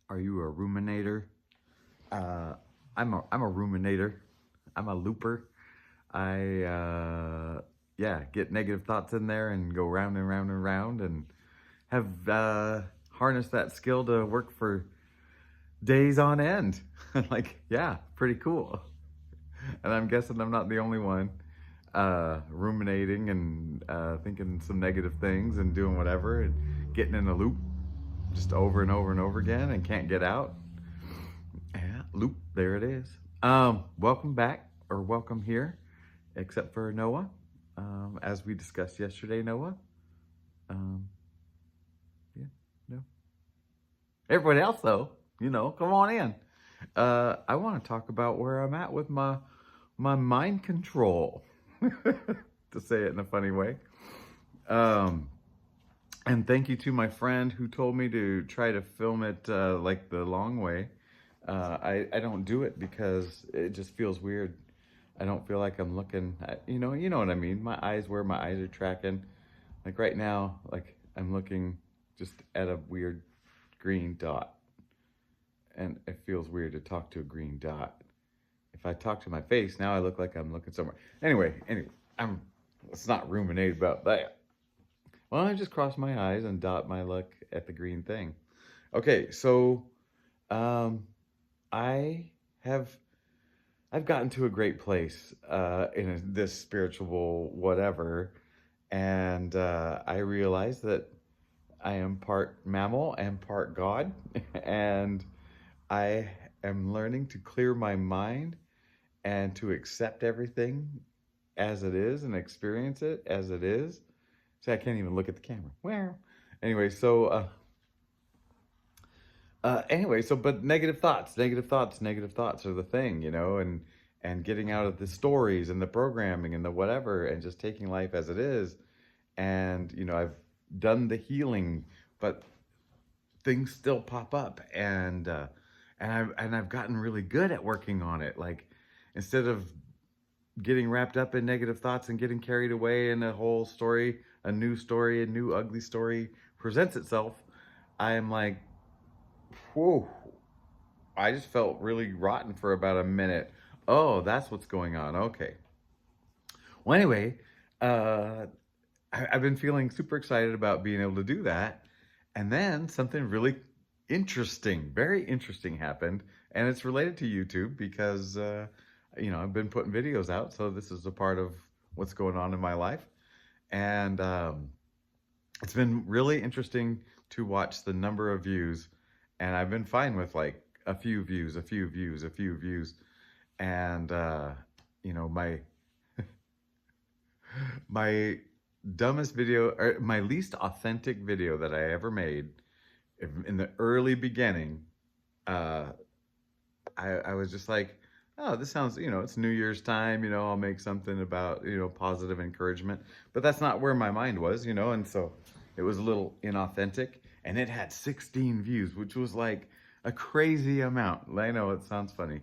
Are you a ruminator? Uh, I'm a ruminator. I'm a looper. I get negative thoughts in there and go round and round and round and have harnessed that skill to work for days on end. Like, yeah, pretty cool. And I'm guessing I'm not the only one ruminating and thinking some negative things and doing whatever and getting in a loop just over and over and over again and can't get out. Yeah, loop. There it is. Welcome back or welcome here, except for Noah. As we discussed yesterday, Noah. Um, yeah, no. Everybody else, though, come on in. I want to talk about where I'm at with my mind control, to say it in a funny way. Um, and thank you to my friend who told me to try to film it like the long way. I don't do it because it just feels weird. I don't feel like I'm looking at, you know what I mean? My eyes, where my eyes are tracking. Like right now, like I'm looking just at a weird green dot. And it feels weird to talk to a green dot. If I talk to my face, now I look like I'm looking somewhere. Anyway, let's not ruminate about that. Well, I just cross my eyes and dot my look at the green thing. Okay, so um, I have I've gotten to a great place this spiritual whatever, and I realize that I am part mammal and part God, and I am learning to clear my mind and to accept everything as it is and experience it as it is. See, I can't even look at the camera. Well, anyway, but negative thoughts, negative thoughts are the thing, and getting out of the stories and the programming and the whatever, and just taking life as it is. And I've done the healing, but things still pop up, and I've gotten really good at working on it. Like, instead of getting wrapped up in negative thoughts and getting carried away in a whole story, a new ugly story presents itself, I am like, whoa, I just felt really rotten for about a minute. Oh, that's what's going on. Okay. Well, anyway, uh, I've been feeling super excited about being able to do that. And then something really interesting, very interesting happened. And it's related to YouTube because, I've been putting videos out. So this is a part of what's going on in my life. And it's been really interesting to watch the number of views. And I've been fine with like a few views, a few views, a few views. And, my my dumbest video, or my least authentic video that I ever made in the early beginning, uh, I was just like, oh, this sounds, it's New Year's time, I'll make something about, positive encouragement. But that's not where my mind was, and so it was a little inauthentic. And it had 16 views, which was like a crazy amount. I know it sounds funny.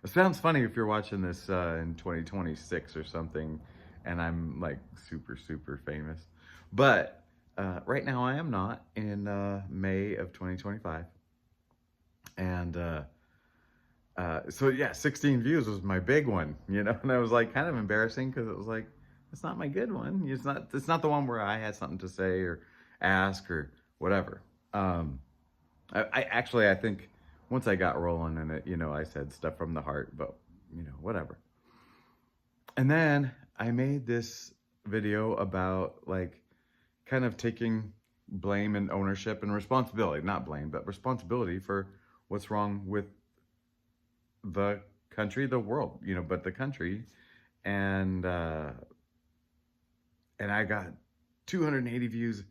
It sounds funny if you're watching this in 2026 or something, and I'm like super, super famous. But right now I am not in May of 2025. And so yeah, 16 views was my big one, and I was like kind of embarrassing because it was like, it's not my good one. It's not the one where I had something to say or ask or whatever. I think once I got rolling in it, I said stuff from the heart, but whatever. And then I made this video about like kind of taking blame and ownership and responsibility, not blame, but responsibility for what's wrong with the country, the world, but the country. And I got 280 views,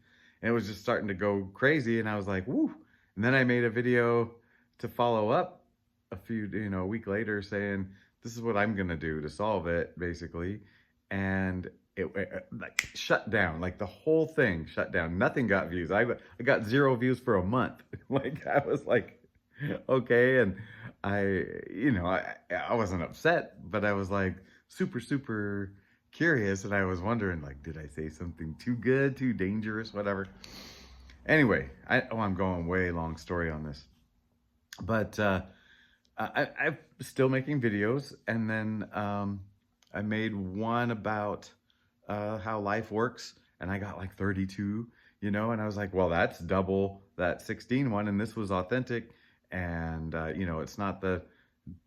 and it was just starting to go crazy. And I was like, woo. And then I made a video to follow up a week later saying, this is what I'm going to do to solve it, basically. And it like shut down, like the whole thing shut down. Nothing got views. I got 0 views for a month. Like, I was like, okay. And I wasn't upset, but I was like super, super curious. And I was wondering, like, did I say something too good, too dangerous, whatever? Anyway, I'm going way long story on this. But I'm still making videos, and then I made one about how life works, and I got like 32, you know, and I was like, well, that's double that 16 one, and this was authentic, and you know, it's not the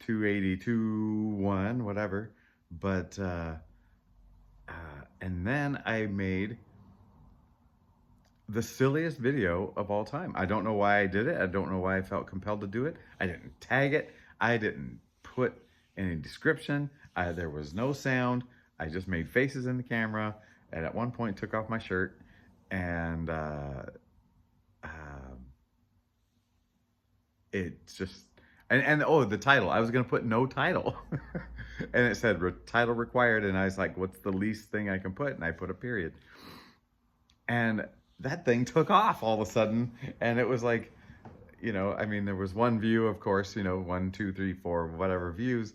282 one, whatever, but and then I made the silliest video of all time. I don't know why I did it. I don't know why I felt compelled to do it. I didn't tag it. I didn't put any description. There was no sound. I just made faces in the camera, and at one point took off my shirt, and um, it just and oh, the title. I was gonna put no title, and it said title required, and I was like, what's the least thing I can put? And I put a period, and that thing took off all of a sudden, and it was like, you know, I mean, there was one view, of course, you know, 1, 2, 3, 4, whatever views,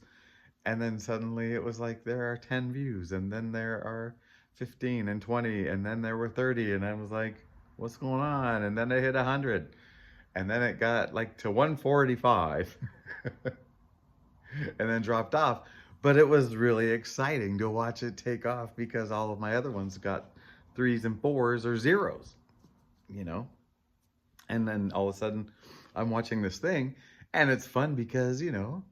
and then suddenly it was like there are 10 views, and then there are 15 and 20, and then there were 30, and I was like, what's going on? And then I hit 100, and then it got like to 145 and then dropped off. But it was really exciting to watch it take off because all of my other ones got threes and fours or zeros, you know? And then all of a sudden I'm watching this thing, and it's fun because, you know,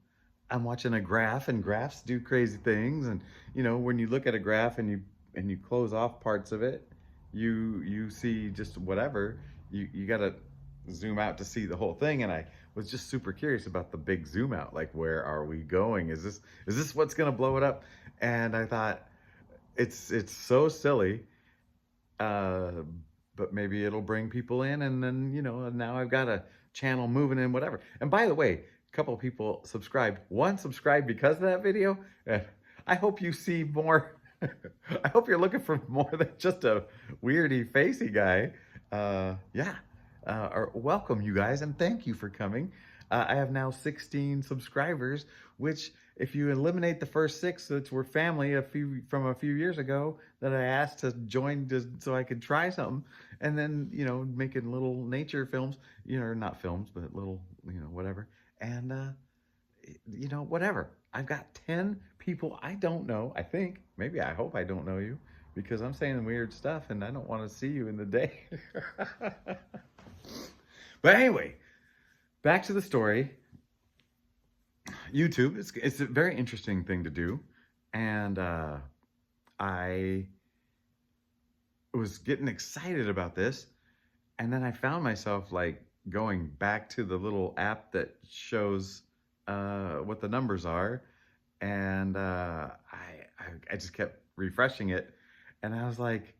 I'm watching a graph, and graphs do crazy things. And, you know, when you look at a graph and you close off parts of it, you see just whatever. You got to zoom out to see the whole thing. And I was just super curious about the big zoom out. Like, where are we going? Is this what's going to blow it up? And I thought, it's so silly, uh, but maybe it'll bring people in, and then, you know, now I've got a channel moving in, whatever. And by the way, a couple of people subscribed. One subscribed because of that video. And I hope you see more. I hope you're looking for more than just a weirdy, facey guy. Yeah. Or welcome, you guys, and thank you for coming. I have now 16 subscribers, which, if you eliminate the first 6 that were family from a few years ago that I asked to join so I could try something, and then, you know, making little nature films, you know, not films, but little, you know, whatever, and you know, whatever. I've got 10 people I don't know. I think, maybe, I hope I don't know you, because I'm saying weird stuff, and I don't want to see you in the day. But anyway, back to the story. YouTube, it's a very interesting thing to do, and I was getting excited about this, and then I found myself like going back to the little app that shows what the numbers are, and I just kept refreshing it, and I was like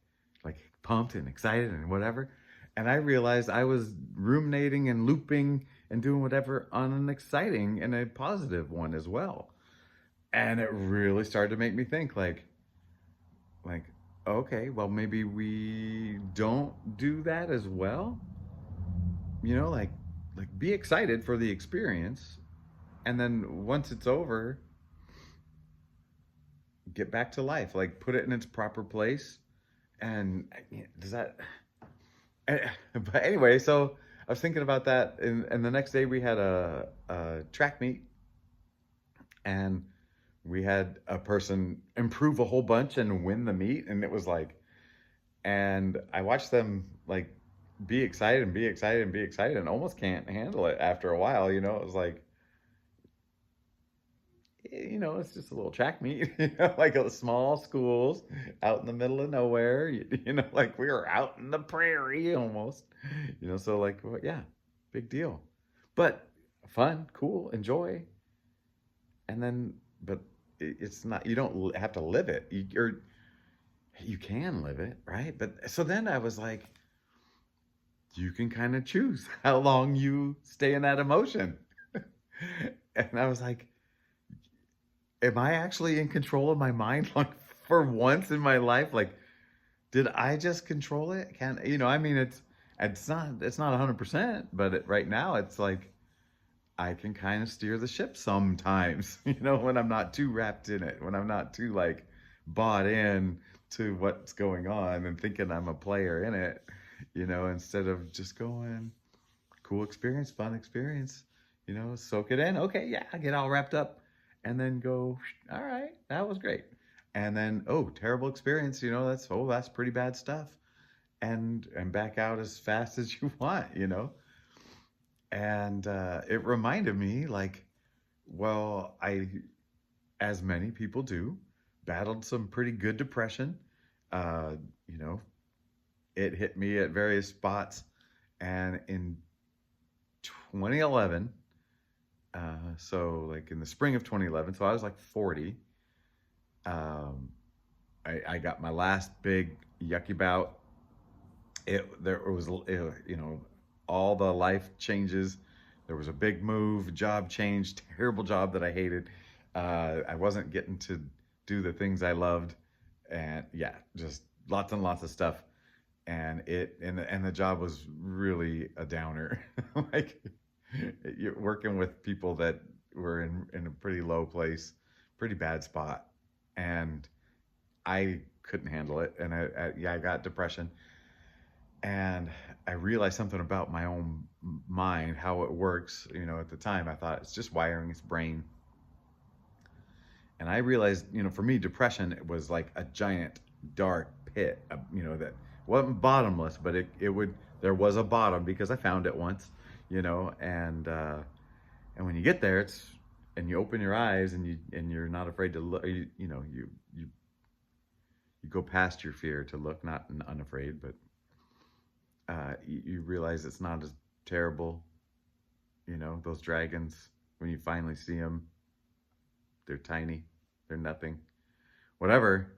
pumped and excited and whatever, and I realized I was ruminating and looping and doing whatever on an exciting and a positive one as well. And it really started to make me think like, okay, well, maybe we don't do that as well. You know, like be excited for the experience, and then once it's over, get back to life. Like, put it in its proper place. And does that but anyway, so I was thinking about that, and the next day we had a track meet, and we had a person improve a whole bunch and win the meet, and it was like, and I watched them like be excited and be excited and be excited, and almost can't handle it after a while. You know, it was like, you know, it's just a little track meet, you know, like a small schools out in the middle of nowhere, you know, like we were out in the prairie almost, you know, so like, well, yeah, big deal, but fun, cool, enjoy. And then, but it's not, you don't have to live it. You can live it, right? But so then I was like, you can kind of choose how long you stay in that emotion. And I was like, am I actually in control of my mind? Like, for once in my life, like, did I just control it? Can, you know, I mean, it's not 100%, but right now it's like I can kind of steer the ship sometimes, you know, when I'm not too wrapped in it, when I'm not too like bought in to what's going on and thinking I'm a player in it, you know, instead of just going, cool experience, fun experience, soak it in. Okay, yeah, I get all wrapped up and then go, all right, that was great. And then, oh, terrible experience, that's pretty bad stuff. And back out as fast as you want. And it reminded me, like, well, as many people do, battled some pretty good depression. Uh, you know, it hit me at various spots. And in 2011, so like in the spring of 2011, so I was like 40. Um, I got my last big yucky bout. There was, all the life changes. There was a big move, job change, terrible job that I hated. I wasn't getting to do the things I loved, and yeah, just lots and lots of stuff. And the job was really a downer. Like, you're working with people that were in a pretty low place, pretty bad spot, and I couldn't handle it. And I got depression, and I realized something about my own mind, how it works. At the time, I thought it's just wiring its brain. And I realized, for me, depression was like a giant dark pit, that wasn't bottomless, but there was a bottom because I found it once, and when you get there, and you open your eyes and you're not afraid to look, you go past your fear to look, not unafraid, but you realize it's not as terrible. Those dragons, when you finally see them, they're tiny, they're nothing, whatever.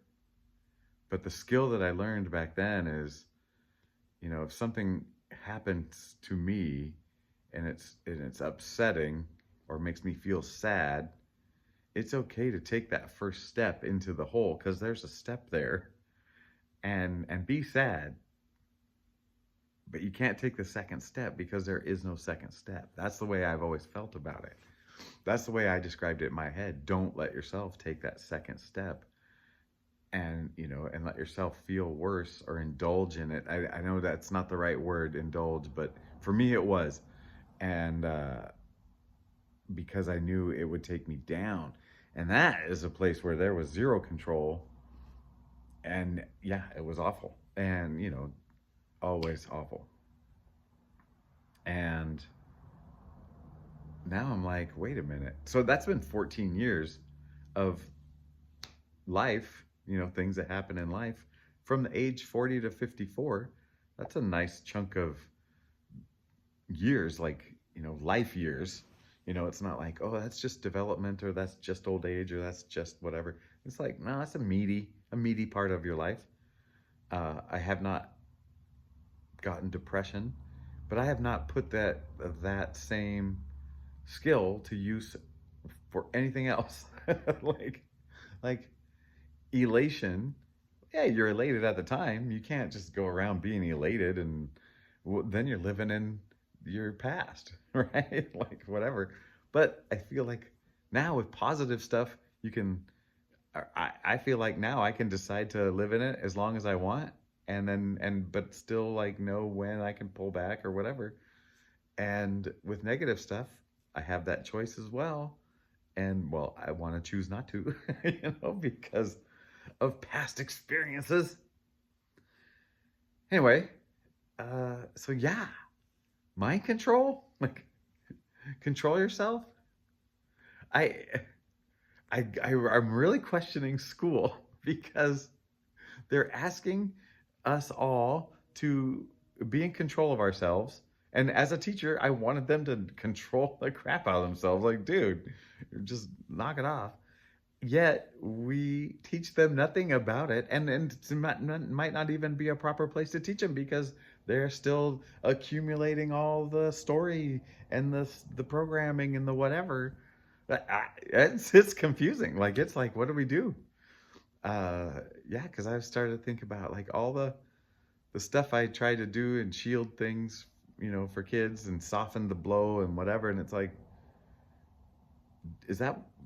But the skill that I learned back then is, if something happens to me and it's upsetting or makes me feel sad, it's okay to take that first step into the hole, because there's a step there, and be sad. But you can't take the second step because there is no second step. That's the way I've always felt about it. That's the way I described it in my head. Don't let yourself take that second step and let yourself feel worse or indulge in it. I know that's not the right word, indulge, but for me it was. And because I knew it would take me down. And that is a place where there was zero control. And yeah, it was awful. And, always awful. And now I'm like, wait a minute. So that's been 14 years of life, things that happen in life from the age 40 to 54. That's a nice chunk of years, like, life years. It's not like, oh, that's just development, or that's just old age, or that's just whatever. It's like, no, that's a meaty part of your life. I have not gotten depression, but I have not put that same skill to use for anything else. like elation. Yeah, you're elated at the time. You can't just go around being elated, and then you're living in your past, right? Like, whatever. But I feel like now with positive stuff, I feel like now I can decide to live in it as long as I want, but still, like, know when I can pull back or whatever. And with negative stuff, I have that choice as well. And well, I want to choose not to, because of past experiences. Anyway, so yeah, mind control, like, control yourself. I, I'm really questioning school because they're asking us all to be in control of ourselves. And as a teacher, I wanted them to control the crap out of themselves. Like, dude, just knock it off. Yet we teach them nothing about it, and it might not even be a proper place to teach them because they're still accumulating all the story and the programming and the whatever. It's confusing. Like, it's like, what do we do? Yeah, because I've started to think about, like, all the stuff I try to do and shield things, for kids, and soften the blow and whatever. And it's like,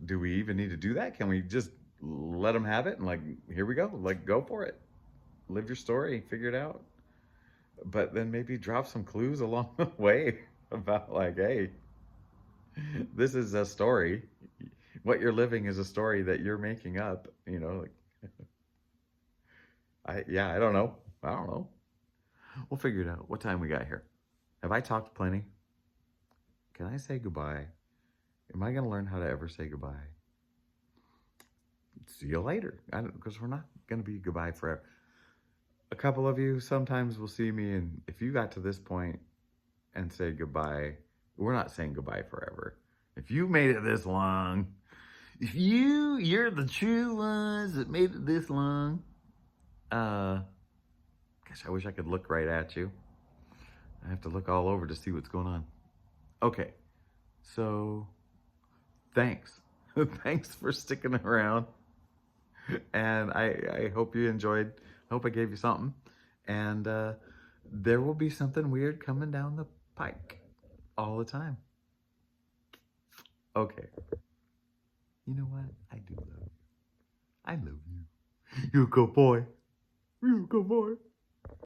do we even need to do that? Can we just let them have it and, like, here we go, like, go for it, live your story, figure it out, but then maybe drop some clues along the way about, like, hey, This is a story. What you're living is a story that you're making up, you know, like I don't know. I don't know. We'll figure it out. What time we got here? Have I talked plenty? Can I say goodbye? Am I going to learn how to ever say goodbye? See you later. I don't, because we're not going to be goodbye forever. A couple of you sometimes will see me, and if you got to this point and say goodbye, we're not saying goodbye forever. If you made it this long, if you're the true ones that made it this long, gosh, I wish I could look right at you. I have to look all over to see what's going on. Okay, so thanks. Thanks for sticking around. And I hope you enjoyed. I hope I gave you something. And there will be something weird coming down the pike all the time. Okay. You know what? I do love you. I love you. You're a good boy. You're a good boy.